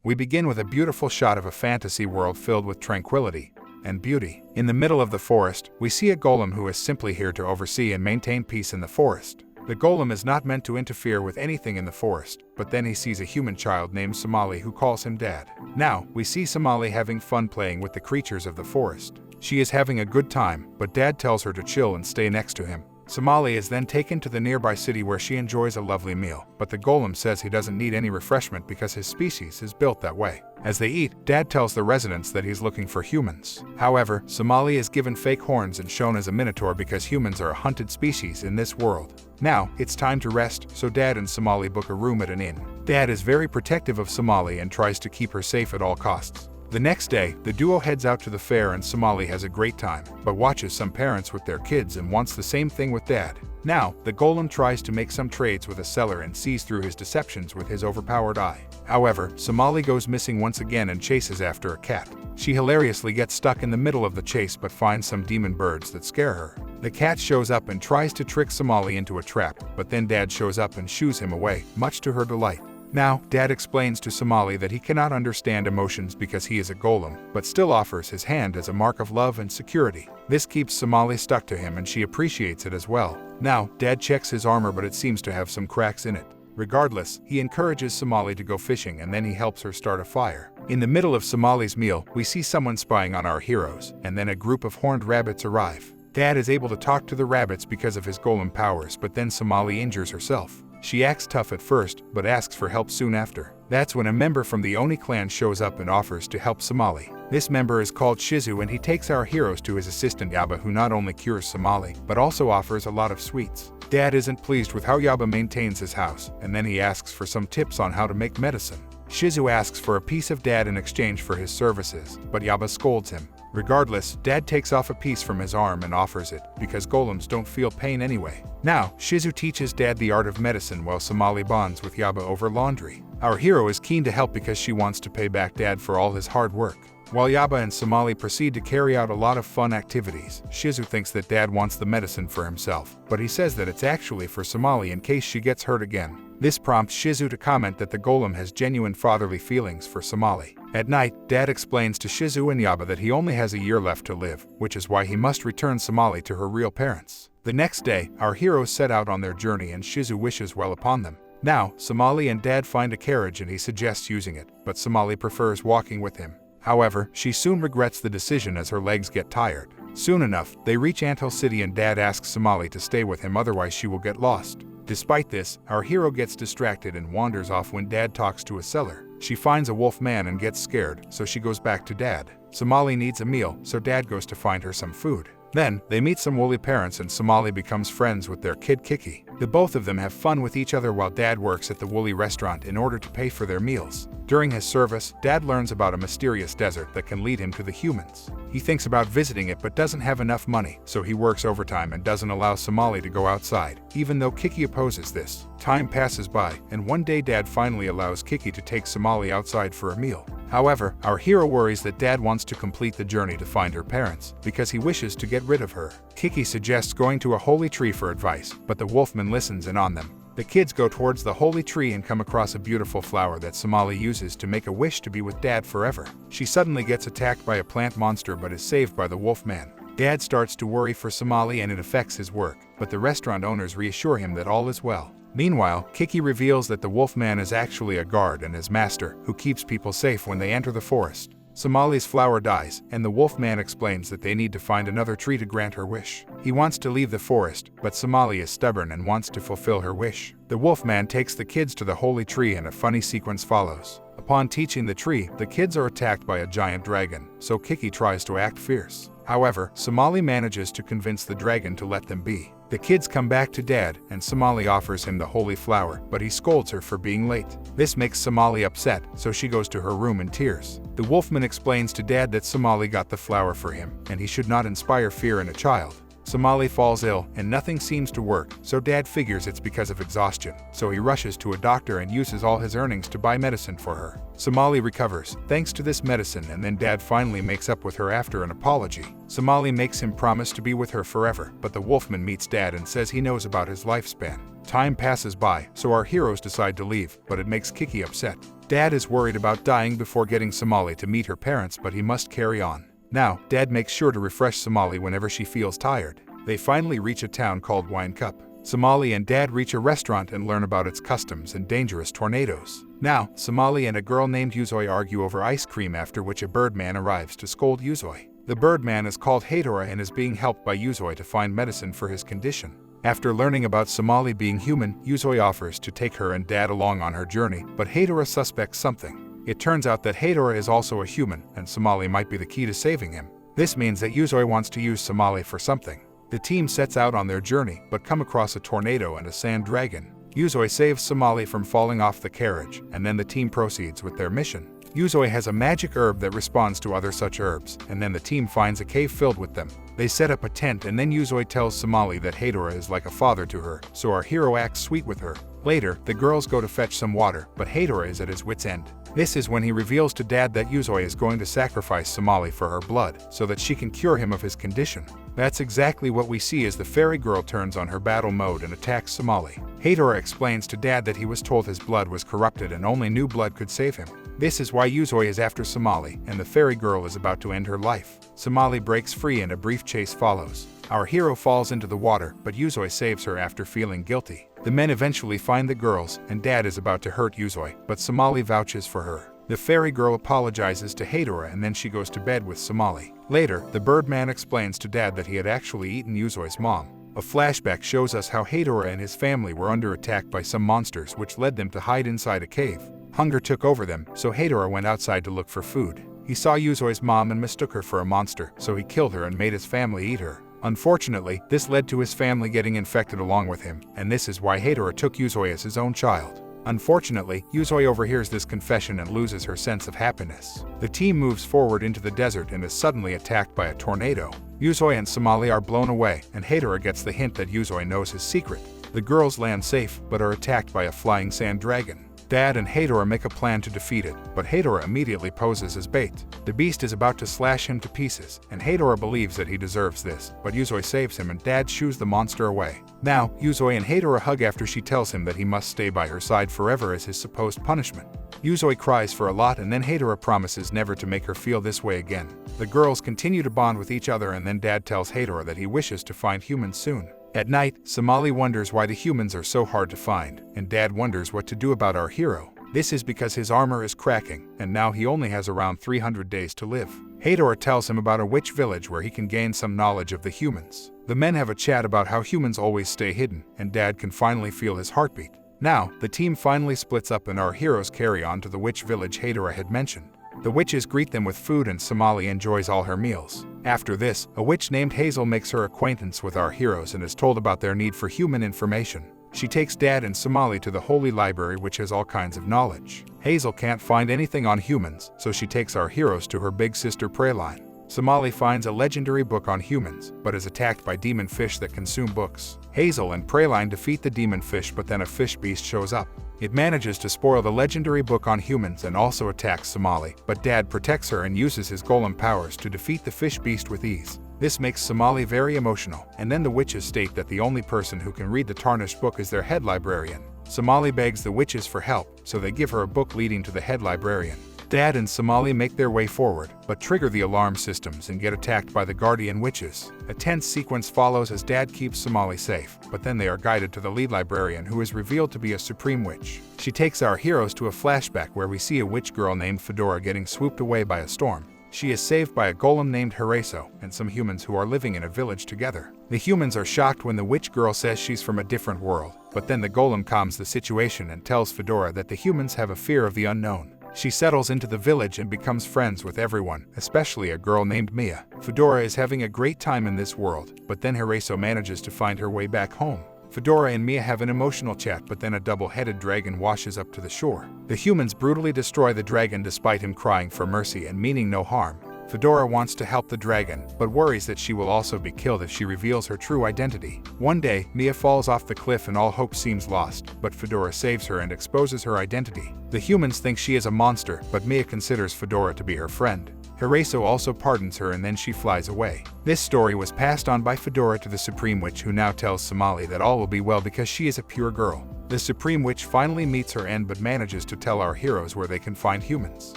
We begin with a beautiful shot of a fantasy world filled with tranquility and beauty. In the middle of the forest, we see a golem who is simply here to oversee and maintain peace in the forest. The golem is not meant to interfere with anything in the forest, but then he sees a human child named Somali who calls him Dad. Now, we see Somali having fun playing with the creatures of the forest. She is having a good time, but Dad tells her to chill and stay next to him. Somali is then taken to the nearby city where she enjoys a lovely meal, but the golem says he doesn't need any refreshment because his species is built that way. As they eat, Dad tells the residents that he's looking for humans. However, Somali is given fake horns and shown as a minotaur because humans are a hunted species in this world. Now, it's time to rest, so Dad and Somali book a room at an inn. Dad is very protective of Somali and tries to keep her safe at all costs. The next day, the duo heads out to the fair and Somali has a great time, but watches some parents with their kids and wants the same thing with Dad. Now, the golem tries to make some trades with a seller and sees through his deceptions with his overpowered eye. However, Somali goes missing once again and chases after a cat. She hilariously gets stuck in the middle of the chase but finds some demon birds that scare her. The cat shows up and tries to trick Somali into a trap, but then Dad shows up and shoos him away, much to her delight. Now, Dad explains to Somali that he cannot understand emotions because he is a golem, but still offers his hand as a mark of love and security. This keeps Somali stuck to him and she appreciates it as well. Now, Dad checks his armor but it seems to have some cracks in it. Regardless, he encourages Somali to go fishing and then he helps her start a fire. In the middle of Somali's meal, we see someone spying on our heroes, and then a group of horned rabbits arrive. Dad is able to talk to the rabbits because of his golem powers, but then Somali injures herself. She acts tough at first, but asks for help soon after. That's when a member from the Oni clan shows up and offers to help Somali. This member is called Shizu and he takes our heroes to his assistant Yaba, who not only cures Somali, but also offers a lot of sweets. Dad isn't pleased with how Yaba maintains his house, and then he asks for some tips on how to make medicine. Shizu asks for a piece of Dad in exchange for his services, but Yaba scolds him. Regardless, Dad takes off a piece from his arm and offers it, because golems don't feel pain anyway. Now, Shizu teaches Dad the art of medicine while Somali bonds with Yaba over laundry. Our hero is keen to help because she wants to pay back Dad for all his hard work. While Yaba and Somali proceed to carry out a lot of fun activities, Shizu thinks that Dad wants the medicine for himself, but he says that it's actually for Somali in case she gets hurt again. This prompts Shizu to comment that the golem has genuine fatherly feelings for Somali. At night, Dad explains to Shizu and Yaba that he only has a year left to live, which is why he must return Somali to her real parents. The next day, our heroes set out on their journey and Shizu wishes well upon them. Now, Somali and Dad find a carriage and he suggests using it, but Somali prefers walking with him. However, she soon regrets the decision as her legs get tired. Soon enough, they reach Antel city and Dad asks Somali to stay with him, otherwise she will get lost. Despite this, our hero gets distracted and wanders off when Dad talks to a seller. She finds a Wolfman and gets scared, so she goes back to Dad. Somali needs a meal, so Dad goes to find her some food. Then, they meet some woolly parents and Somali becomes friends with their kid Kiki. The both of them have fun with each other while Dad works at the woolly restaurant in order to pay for their meals. During his service, Dad learns about a mysterious desert that can lead him to the humans. He thinks about visiting it but doesn't have enough money, so he works overtime and doesn't allow Somali to go outside, even though Kiki opposes this. Time passes by, and one day Dad finally allows Kiki to take Somali outside for a meal. However, our hero worries that Dad wants to complete the journey to find her parents, because he wishes to get rid of her. Kiki suggests going to a holy tree for advice, but the Wolfman listens in on them. The kids go towards the holy tree and come across a beautiful flower that Somali uses to make a wish to be with Dad forever. She suddenly gets attacked by a plant monster but is saved by the Wolfman. Dad starts to worry for Somali and it affects his work, but the restaurant owners reassure him that all is well. Meanwhile, Kiki reveals that the Wolfman is actually a guard and his master, who keeps people safe when they enter the forest. Somali's flower dies, and the Wolfman explains that they need to find another tree to grant her wish. He wants to leave the forest, but Somali is stubborn and wants to fulfill her wish. The Wolfman takes the kids to the holy tree and a funny sequence follows. Upon teaching the tree, the kids are attacked by a giant dragon, so Kiki tries to act fierce. However, Somali manages to convince the dragon to let them be. The kids come back to Dad, and Somali offers him the holy flower, but he scolds her for being late. This makes Somali upset, so she goes to her room in tears. The Wolfman explains to Dad that Somali got the flower for him, and he should not inspire fear in a child. Somali falls ill, and nothing seems to work, so Dad figures it's because of exhaustion, so he rushes to a doctor and uses all his earnings to buy medicine for her. Somali recovers, thanks to this medicine, and then Dad finally makes up with her after an apology. Somali makes him promise to be with her forever, but the Wolfman meets Dad and says he knows about his lifespan. Time passes by, so our heroes decide to leave, but it makes Kiki upset. Dad is worried about dying before getting Somali to meet her parents, but he must carry on. Now, Dad makes sure to refresh Somali whenever she feels tired. They finally reach a town called whihc. Somali and Dad reach a restaurant and learn about its customs and dangerous tornadoes. Now, Somali and a girl named Yuzo argue over ice cream, after which a birdman arrives to scold Yuzo. The birdman is called Hadora and is being helped by Yuzo to find medicine for his condition. After learning about Somali being human, Yuzo offers to take her and Dad along on her journey, but Hadora suspects something. It turns out that Hadora is also a human, and Somali might be the key to saving him. This means that Yuzo wants to use Somali for something. The team sets out on their journey, but come across a tornado and a sand dragon. Yuzo saves Somali from falling off the carriage, and then the team proceeds with their mission. Yuzo has a magic herb that responds to other such herbs, and then the team finds a cave filled with them. They set up a tent, and then Yuzo tells Somali that Hadora is like a father to her, so our hero acts sweet with her. Later, the girls go to fetch some water, but Hadora is at his wit's end. This is when he reveals to Dad that Yuzo is going to sacrifice Somali for her blood, so that she can cure him of his condition. That's exactly what we see as the fairy girl turns on her battle mode and attacks Somali. Hadora explains to Dad that he was told his blood was corrupted and only new blood could save him. This is why Yuzo is after Somali, and the fairy girl is about to end her life. Somali breaks free and a brief chase follows. Our hero falls into the water, but Yuzo saves her after feeling guilty. The men eventually find the girls, and Dad is about to hurt Yuzo, but Somali vouches for her. The fairy girl apologizes to Hadora and then she goes to bed with Somali. Later, the birdman explains to Dad that he had actually eaten Yuzo's mom. A flashback shows us how Hadora and his family were under attack by some monsters, which led them to hide inside a cave. Hunger took over them, so Hadora went outside to look for food. He saw Yuzo's mom and mistook her for a monster, so he killed her and made his family eat her. Unfortunately, this led to his family getting infected along with him, and this is why Hadora took Yuzo as his own child. Unfortunately, Yuzo overhears this confession and loses her sense of happiness. The team moves forward into the desert and is suddenly attacked by a tornado. Yuzo and Somali are blown away, and Hadora gets the hint that Yuzo knows his secret. The girls land safe, but are attacked by a flying sand dragon. Dad and Hadora make a plan to defeat it, but Hadora immediately poses as bait. The beast is about to slash him to pieces, and Hadora believes that he deserves this, but Yuzo saves him and Dad shoos the monster away. Now, Yuzo and Hadora hug after she tells him that he must stay by her side forever as his supposed punishment. Yuzo cries for a lot, and then Hadora promises never to make her feel this way again. The girls continue to bond with each other, and then Dad tells Hadora that he wishes to find humans soon. At night, Somali wonders why the humans are so hard to find, and Dad wonders what to do about our hero. This is because his armor is cracking, and now he only has around 300 days to live. Hadora tells him about a witch village where he can gain some knowledge of the humans. The men have a chat about how humans always stay hidden, and Dad can finally feel his heartbeat. Now, the team finally splits up and our heroes carry on to the witch village Hadora had mentioned. The witches greet them with food and Somali enjoys all her meals. After this, a witch named Hazel makes her acquaintance with our heroes and is told about their need for human information. She takes Dad and Somali to the Holy Library, which has all kinds of knowledge. Hazel can't find anything on humans, so she takes our heroes to her big sister Praline. Somali finds a legendary book on humans, but is attacked by demon fish that consume books. Hazel and Praline defeat the demon fish, but then a fish beast shows up. It manages to spoil the legendary book on humans and also attacks Somali, but Dad protects her and uses his golem powers to defeat the fish beast with ease. This makes Somali very emotional, and then the witches state that the only person who can read the tarnished book is their head librarian. Somali begs the witches for help, so they give her a book leading to the head librarian. Dad and Somali make their way forward, but trigger the alarm systems and get attacked by the guardian witches. A tense sequence follows as Dad keeps Somali safe, but then they are guided to the lead librarian, who is revealed to be a supreme witch. She takes our heroes to a flashback where we see a witch girl named Fedora getting swooped away by a storm. She is saved by a golem named Hereso and some humans who are living in a village together. The humans are shocked when the witch girl says she's from a different world, but then the golem calms the situation and tells Fedora that the humans have a fear of the unknown. She settles into the village and becomes friends with everyone, especially a girl named Mia. Fedora is having a great time in this world, but then Hereso manages to find her way back home. Fedora and Mia have an emotional chat, but then a double-headed dragon washes up to the shore. The humans brutally destroy the dragon despite him crying for mercy and meaning no harm. Fedora wants to help the dragon, but worries that she will also be killed if she reveals her true identity. One day, Mia falls off the cliff and all hope seems lost, but Fedora saves her and exposes her identity. The humans think she is a monster, but Mia considers Fedora to be her friend. Hereso also pardons her and then she flies away. This story was passed on by Fedora to the Supreme Witch, who now tells Somali that all will be well because she is a pure girl. The Supreme Witch finally meets her end but manages to tell our heroes where they can find humans.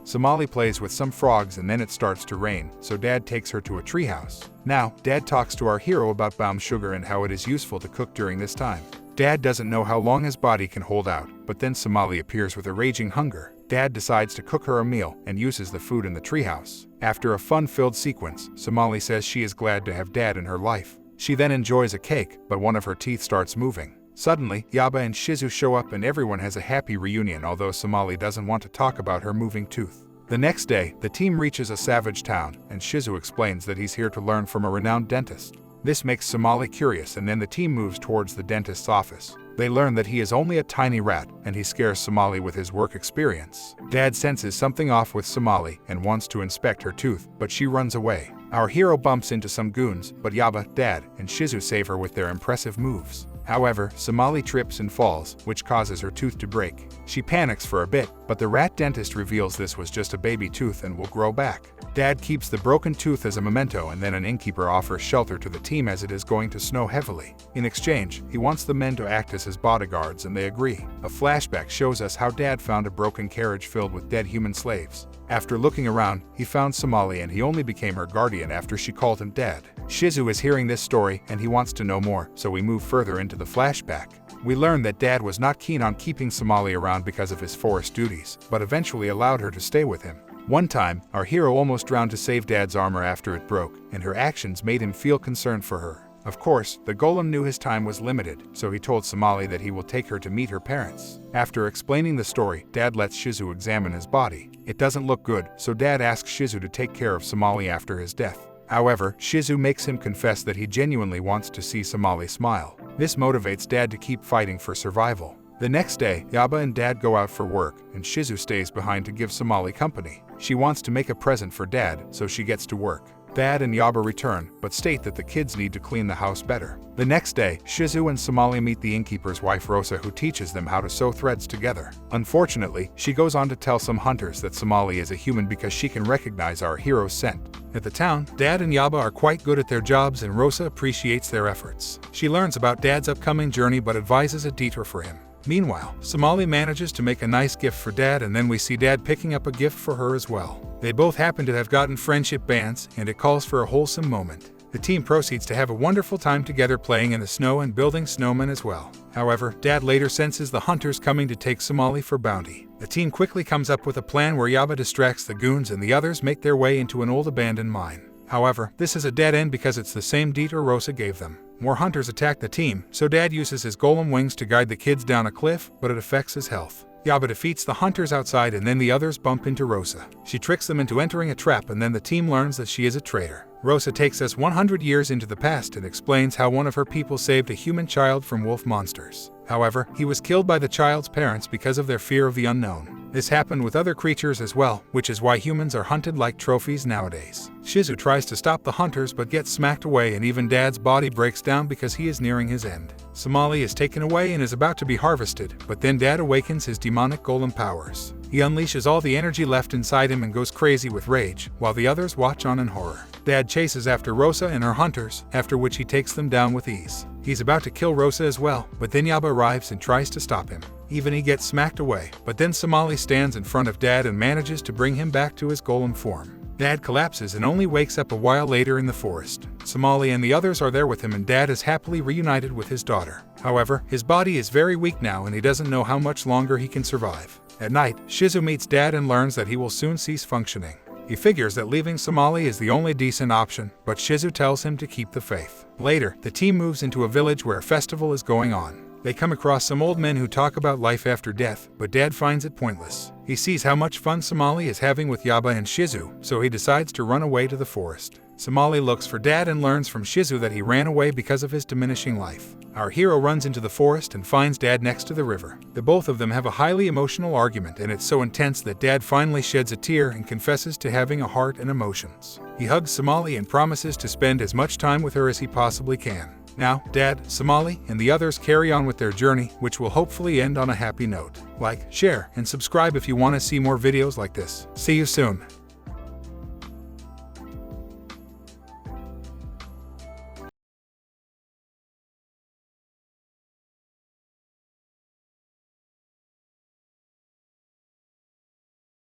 Somali plays with some frogs and then it starts to rain, so Dad takes her to a treehouse. Now, Dad talks to our hero about balm sugar and how it is useful to cook during this time. Dad doesn't know how long his body can hold out, but then Somali appears with a raging hunger. Dad decides to cook her a meal and uses the food in the treehouse. After a fun-filled sequence, Somali says she is glad to have Dad in her life. She then enjoys a cake, but one of her teeth starts moving. Suddenly, Yaba and Shizu show up and everyone has a happy reunion, although Somali doesn't want to talk about her moving tooth. The next day, the team reaches a savage town, and Shizu explains that he's here to learn from a renowned dentist. This makes Somali curious, and then the team moves towards the dentist's office. They learn that he is only a tiny rat, and he scares Somali with his work experience. Dad senses something off with Somali and wants to inspect her tooth, but she runs away. Our hero bumps into some goons, but Yaba, Dad, and Shizu save her with their impressive moves. However, Somali trips and falls, which causes her tooth to break. She panics for a bit, but the rat dentist reveals this was just a baby tooth and will grow back. Dad keeps the broken tooth as a memento, and then an innkeeper offers shelter to the team as it is going to snow heavily. In exchange, he wants the men to act as his bodyguards and they agree. A flashback shows us how Dad found a broken carriage filled with dead human slaves. After looking around, he found Somali and he only became her guardian after she called him Dad. Shizu is hearing this story and he wants to know more, so we move further into the flashback. We learn that Dad was not keen on keeping Somali around because of his forest duties, but eventually allowed her to stay with him. One time, our hero almost drowned to save Dad's armor after it broke, and her actions made him feel concerned for her. Of course, the Golem knew his time was limited, so he told Somali that he will take her to meet her parents. After explaining the story, Dad lets Shizu examine his body. It doesn't look good, so Dad asks Shizu to take care of Somali after his death. However, Shizu makes him confess that he genuinely wants to see Somali smile. This motivates Dad to keep fighting for survival. The next day, Yaba and Dad go out for work, and Shizu stays behind to give Somali company. She wants to make a present for Dad, so she gets to work. Dad and Yaba return, but state that the kids need to clean the house better. The next day, Shizu and Somali meet the innkeeper's wife Rosa, who teaches them how to sew threads together. Unfortunately, she goes on to tell some hunters that Somali is a human because she can recognize our hero's scent. At the town, Dad and Yaba are quite good at their jobs and Rosa appreciates their efforts. She learns about Dad's upcoming journey but advises a detour for him. Meanwhile, Somali manages to make a nice gift for Dad, and then we see Dad picking up a gift for her as well. They both happen to have gotten friendship bands, and it calls for a wholesome moment. The team proceeds to have a wonderful time together playing in the snow and building snowmen as well. However, Dad later senses the hunters coming to take Somali for bounty. The team quickly comes up with a plan where Yaba distracts the goons and the others make their way into an old abandoned mine. However, this is a dead end because it's the same detour Rosa gave them. More hunters attack the team, so Dad uses his golem wings to guide the kids down a cliff, but it affects his health. Yaba defeats the hunters outside and then the others bump into Rosa. She tricks them into entering a trap and then the team learns that she is a traitor. Rosa takes us 100 years into the past and explains how one of her people saved a human child from wolf monsters. However, he was killed by the child's parents because of their fear of the unknown. This happened with other creatures as well, which is why humans are hunted like trophies nowadays. Shizu tries to stop the hunters but gets smacked away, and even Dad's body breaks down because he is nearing his end. Somali is taken away and is about to be harvested, but then Dad awakens his demonic golem powers. He unleashes all the energy left inside him and goes crazy with rage, while the others watch on in horror. Dad chases after Rosa and her hunters, after which he takes them down with ease. He's about to kill Rosa as well, but then Yaba arrives and tries to stop him. Even he gets smacked away, but then Somali stands in front of Dad and manages to bring him back to his golem form. Dad collapses and only wakes up a while later in the forest. Somali and the others are there with him and Dad is happily reunited with his daughter. However, his body is very weak now and he doesn't know how much longer he can survive. At night, Shizu meets Dad and learns that he will soon cease functioning. He figures that leaving Somali is the only decent option, but Shizu tells him to keep the faith. Later, the team moves into a village where a festival is going on. They come across some old men who talk about life after death, but Dad finds it pointless. He sees how much fun Somali is having with Yaba and Shizu, so he decides to run away to the forest. Somali looks for Dad and learns from Shizu that he ran away because of his diminishing life. Our hero runs into the forest and finds Dad next to the river. The both of them have a highly emotional argument, and it's so intense that Dad finally sheds a tear and confesses to having a heart and emotions. He hugs Somali and promises to spend as much time with her as he possibly can. Now, Dad, Somali, and the others carry on with their journey, which will hopefully end on a happy note. Like, share, and subscribe if you want to see more videos like this. See you soon.